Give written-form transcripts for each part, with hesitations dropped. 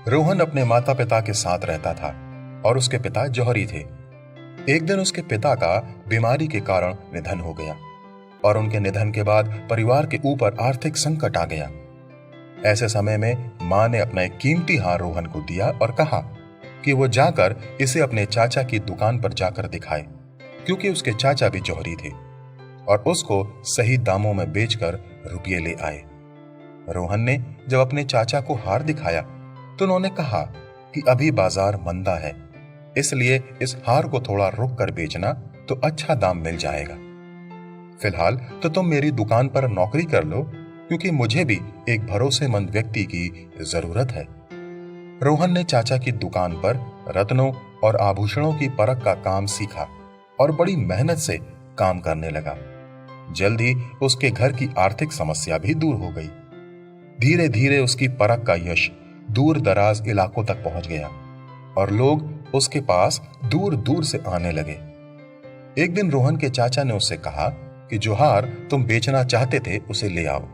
रोहन अपने माता पिता के साथ रहता था और उसके पिता जौहरी थे। एक दिन उसके पिता का बीमारी के कारण निधन हो गया और उनके निधन के बाद परिवार के ऊपर आर्थिक संकट आ गया। ऐसे समय में मां ने अपना एक कीमती हार रोहन को दिया और कहा कि वो जाकर इसे अपने चाचा की दुकान पर जाकर दिखाए, क्योंकि उसके चाचा भी जौहरी थे, और उसको सही दामों में बेचकर रुपये ले आए। रोहन ने जब अपने चाचा को हार दिखाया तो उन्होंने कहा कि अभी बाजार मंदा है, इसलिए इस हार को थोड़ा रुक कर बेचना तो अच्छा दाम मिल जाएगा। फिलहाल तो तुम मेरी दुकान पर नौकरी कर लो, क्योंकि मुझे भी एक भरोसेमंद व्यक्ति की जरूरत है। रोहन ने चाचा की दुकान पर रत्नों और आभूषणों की परख का काम सीखा और बड़ी मेहनत से काम करने लगा। जल्द ही उसके घर की आर्थिक समस्या भी दूर हो गई। धीरे धीरे उसकी परख का यश दूर दराज इलाकों तक पहुंच गया और लोग उसके पास दूर दूर से आने लगे। एक दिन रोहन के चाचा ने उससे कहा कि जो हार तुम बेचना चाहते थे उसे ले आओ।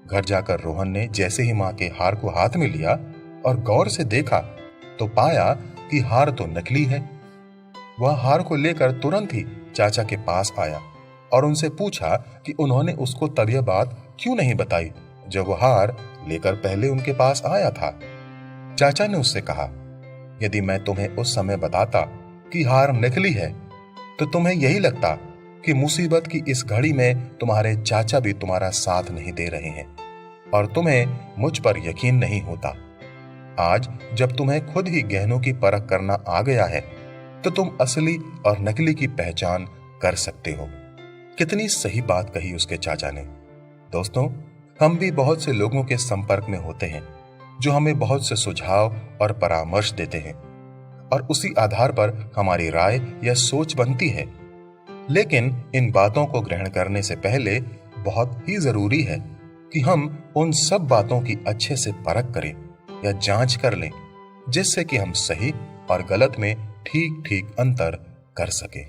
घर जाकर रोहन ने जैसे ही मां के हार को हाथ में लिया और गौर से देखा तो पाया कि हार तो नकली है। वह हार को लेकर तुरंत ही चाचा के पास आया और उनसे पूछा कि उन्होंने उसको तब यह बात क्यों नहीं बताई जब वह हार लेकर पहले उनके पास आया था। चाचा ने उससे कहा, यदि मैं तुम्हें उस समय बताता कि हार नकली है तो तुम्हें यही लगता कि मुसीबत की इस घड़ी में तुम्हारे चाचा भी तुम्हारा साथ नहीं दे रहे हैं और तुम्हें मुझ पर यकीन नहीं होता। आज जब तुम्हें खुद ही गहनों की परख करना आ गया है तो तुम असली और नकली की पहचान कर सकते हो। कितनी सही बात कही उसके चाचा ने। दोस्तों, हम भी बहुत से लोगों के संपर्क में होते हैं जो हमें बहुत से सुझाव और परामर्श देते हैं और उसी आधार पर हमारी राय या सोच बनती है। लेकिन इन बातों को ग्रहण करने से पहले बहुत ही जरूरी है कि हम उन सब बातों की अच्छे से परख करें या जांच कर लें, जिससे कि हम सही और गलत में ठीक ठीक अंतर कर सकें।